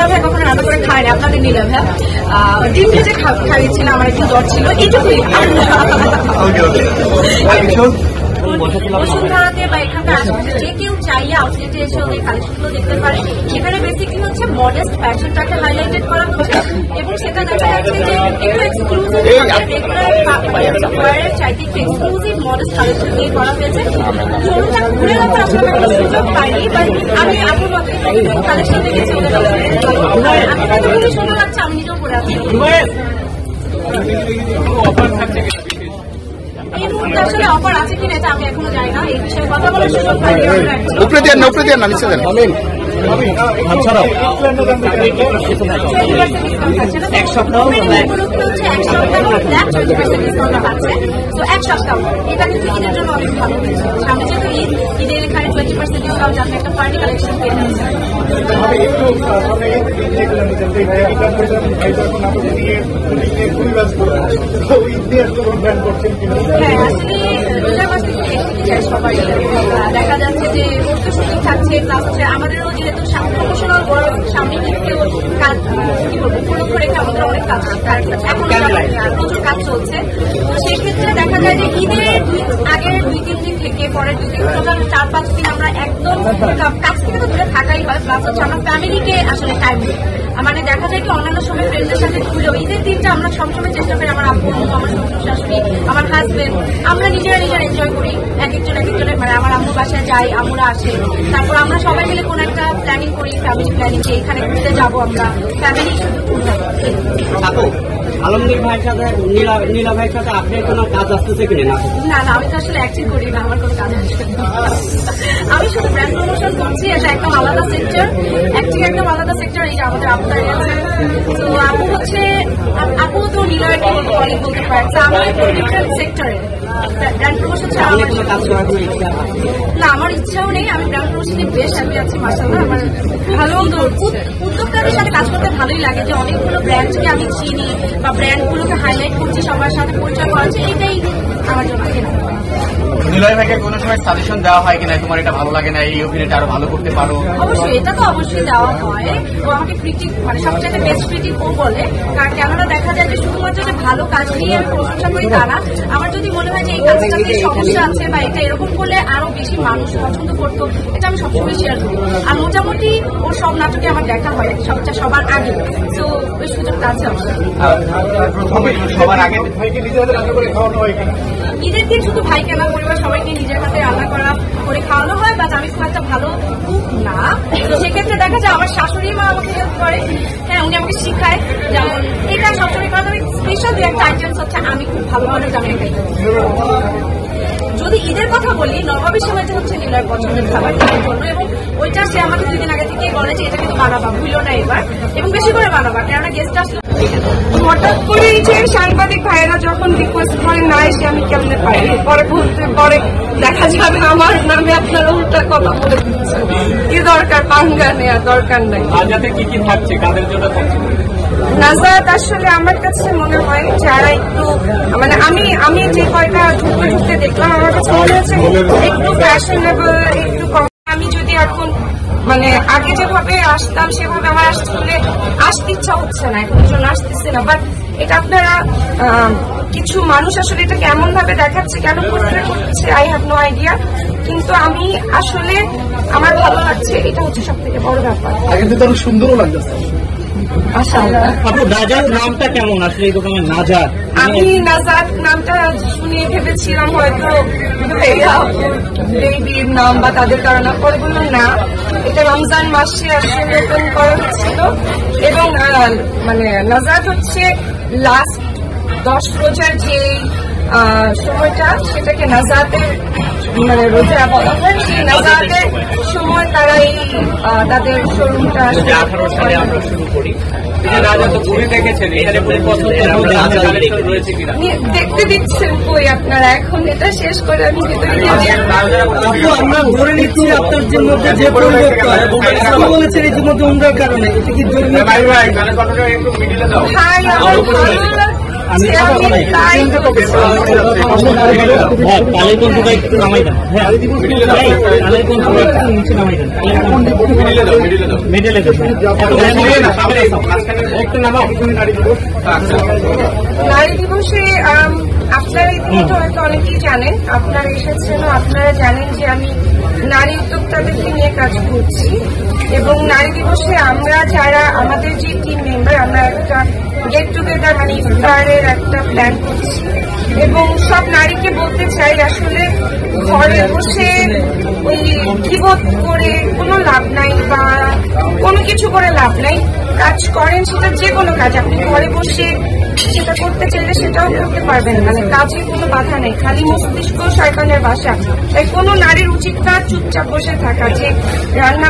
নীলা ভাই কখনো রান্না করে খায়নি, আপনাদের নীলা ভাই ডিম ভেজে খাইয়েছিল, আমার একটু জ্বর ছিল, এইটুকুই। বসুন্ধরাতে বা এখানকার আশেপাশে যে কেউ চাইলে আউটলেটে এসে ওদের কালেকশনগুলো দেখতে পারে। এখানে বেসিক্যালি হচ্ছে মডেস্ট ফ্যাশনটাকে হাইলাইটেড করা হচ্ছে এবং সেটা দেখা যাচ্ছে যে একটু এক্সক্লুসিভ রেগুলার চাইতে একটু এক্সক্লুসিভ মডেস্ট কালেকশন নিয়ে করা হয়েছে। শোরুমটা ঘুরে রাখার আসলে একটা সুযোগ পাইনি, বাট আমি আপুর মতো কালেকশন দেখেছি ওদের, আমি তাকে খুবই সুন্দর লাগছে, আমি নিজেও করে আছি। এই মুহূর্তে আসলে অফার আছে কিনা এটা আমি এখনো জানি না, এই বিষয়ে কথা বলার সুযোগ পাইনি। উপরে দিয়ে না, উপরে দিয়ে না, নিচে দেন। এক সপ্তাহ এক সপ্তাহ এটা কিন্তু ঈদের জন্য অনেক ভালো হয়েছে। সামনে যেহেতু ঈদ, ঈদের এখানে 20% ডিসকাউন্ট, আপনি একটা পার্টি কালেকশন পেয়ে যাচ্ছেন। হ্যাঁ, আসলে রোজার মাস থেকে দেখতে চাই সবাই। দেখা যাচ্ছে যে রোজ সুযোগ থাকছে, প্লাস হচ্ছে আমাদেরও যেহেতু প্রমোশনাল বড় সামনে দিকেও কাজ কি বলবো উপলক্ষ রেখে আমাদের অনেক কাজ এখন প্রচুর কাজ চলছে। তো সেক্ষেত্রে দেখা যায় যে ঈদের আগের 2-3 দিন থেকে পরের 2 দিন, টোটাল 4-5 দিন আমরা একদম কাজ থেকে তো দূরে থাকাই হয়, প্লাস হচ্ছে আমরা ফ্যামিলিকে আসলে টাইম দিই। মানে দেখা যায় কি অন্যান্য সময় ফ্রেন্ডদের সাথে ঘুরেও ঈদের দিনটা আমরা সবসময় চেষ্টা করি আমার আব্বু, আমার শ্বশুর শাশুড়ি, আমার হাজবেন্ড, আমরা নিজেরা এনজয় করি। এক একজনের মানে আমার আম্মুর বাসায় যাই, আম্মুরা আসে, তারপর আমরা সবাই মিলে কোনো একটা প্ল্যানিং করি, ফ্যামিলি প্ল্যানিং, যে এখানে ঘুরতে যাবো আমরা ফ্যামিলি শুধু। আলমগীর ভাইয়ের সাথে নীলা ভাইয়ের সাথে আপনার কোনো কাজ আসতেছে কিনা? না, আমি তো আসলে অ্যাক্টিং করি না, আমার কোনো কাজ আসবে না। আমি শুধু ব্র্যান্ড প্রমোশন করছি, এটা একদম আলাদা সেক্টর, অ্যাক্টিং একদম আলাদা সেক্টর। এই যে আমাদের আপনার আছে, তো আপু হচ্ছে আপু তো নীলা একটা কলিগ বলতে পারে, আমি একটু ডিফারেন্ট সেক্টরে। ব্র্যান্ড প্রমোশন ছাড়া আমার কাজ করার কোনো ইচ্ছা না, আমার ইচ্ছাও নেই। আমি ব্র্যান্ড প্রমোশনে বেশ হ্যাপি আছি, মাশাআল্লাহ। আমার ভালো উদ্যোক্তাদের সাথে কাজ করতে ভালোই লাগে, যে অনেকগুলো ব্র্যান্ডকে আমি চিনি বা ব্র্যান্ডগুলোকে হাইলাইট করছি, সবার সাথে পরিচয় করাচ্ছি, এটাই আমার জন্য। নিলয় ভাইকে কোনো সময় সাজেশন দেওয়া হয় কিনা, তোমার এটা ভালো লাগে না, এই অভিনয়টা আরো ভালো করতে পারো? অবশ্যই, এটা তো অবশ্যই দেওয়া হয়। ও আমাকে ক্রিটিক, মানে সবচেয়ে বেস্ট ক্রিটিক ও বলে, কারণ কেননা দেখা যায় যে শুধুমাত্র যে ভালো কাজ নিয়ে আমি প্রশংসা করি তা না, আমার যদি মনে হয় যে এই কাজটাতে সমস্যা আছে বা এটা এরকম করলে আরো বেশি মানুষ পছন্দ করতো, এটা আমি সবসময় শেয়ার করি। আর মোটামুটি ওর সব নাটকে আমার দেখা হয় সবার আগে, তো ওই সুযোগটা আছে আমার। সবার আগে ভাইকে নিজের হাতে রান্না করে খাওয়ানো হয় কিনা? ঈদের দিন শুধু ভাইকে না, পরিবার সবাইকে নিজের হাতে রান্না করে খাওয়ানো হয়, বাট আমি খুব একটা ভালো কুক না। তো সেক্ষেত্রে দেখা যায় আমার শাশুড়ি মা আমাকে হেল্প করে, হ্যাঁ উনি আমাকে শিখায়। যেমন এটা সবসময় করা, তবে স্পেশাল দু একটা আইটেমস হচ্ছে আমি খুব ভালো ভালো জানি এটাই। যদি ঈদের কথা বলি, নবাবের সময়টা হচ্ছে নীলার পছন্দের খাবার ঈদের জন্য, এবং ওইটা সে আমাকে 2 দিন আগে থেকেই বলে যে এটা কিন্তু বানাবা, ভুলো না এবার, এবং বেশি করে বানাবা, কেননা গেস্ট আসলে। হঠাৎ করে এই যে সাংবাদিক ভাইয়েরা যখন রিকোয়েস্ট করে না এসে আমি কেমনে পারি, পরে দেখা যাবে আমার নামে আপনারা উল্টা কথা বলে দিচ্ছেন। কি দরকার, পাঙ্গা নেওয়ার দরকার নাই। আজাতে কি কি থাকছে, কাদের জন্য থাকছে? নাজাত আসলে আমার কাছে মনে হয় যারা একটু, মানে আমি যে কয়টা ঢুকতে দেখলাম, আমার কাছে মনে হচ্ছে একটু ফ্যাশনেবল, একটু কম। আমি যদি এখন মানে আগে যেভাবে আসতাম সেভাবে আমার আসতে ইচ্ছা হচ্ছে না, এখন জন্য আসতেছে না। বাট এটা আপনারা কিছু মানুষ আসলে এটা কেমন ভাবে দেখাচ্ছে, কেন পোস্টার করছে, আই হ্যাভ নো আইডিয়া। কিন্তু আমি আসলে আমার ভালো লাগছে, এটা হচ্ছে সব থেকে বড় ব্যাপার। আগে তো আরো সুন্দরও লাগতেছে। নাজাত নামটা কেমন আসলে এই দোকানের? নাজাত, আমি নাজাত নামটা শুনিয়ে ভেবেছিলাম হয়তো বেবির নাম বা তাদের কারণে, পরে বললাম না, এটা রমজান মাসে আসলে ওপেন করা হচ্ছিল, এবং মানে নাজাত হচ্ছে লাস্ট 10 রোজার যে সময়টা, সেটাকে নাজাতের মানে রোজা বলা হয়। সেই নাজাতের সময় তারা এই তাদের শোরুমটা 18 সালে আমরা শুরু করি। দেখতে দিচ্ছেন কই আপনারা? এখন এটা শেষ করে আমি আমরা ধরে নিচ্ছি আপনার যে মধ্যে যে পরিবর্তন বলেছেন ইতিমধ্যে উমরার কারণে, এটা কি হাই আমার হচ্ছে আমি তাই কালের কণ্ঠটা একটু নামাই দেন। কালের কণ্ঠটা একটু নিচে নামাই দেন। মেডেলে দেন। একটু নামাও। নারী দিবসে আপনারা ইতিমধ্যে হয়তো অনেকেই জানেন, আপনারা এসেছেন, আপনারা জানেন যে আমি নারী উদ্যোক্তাদেরকে নিয়ে কাজ করছি এবং নারী দিবসে আমরা যারা আমাদের যে টিম মেম্বার আমরা একটা গেট টুগেদার মানে ইফতারের একটা প্ল্যান করছি এবং সব নারীকে বলতে চাই আসলে ঘরে বসে ওই বিপদ করে কোনো লাভ নাই বা কোনো কিছু করে লাভ নাই। কাজ করেন সেটা যে কোনো কাজ, আপনি ঘরে বসে সেটা করতে চাইলে সেটাও করতে পারবেন, মানে কাজে কোনো বাধা নেই, খালি মস্তিষ্ক শয়তানের বাসা। তাই কোনো নারীর উচিত না চুপচাপ বসে থাকা, যে রান্না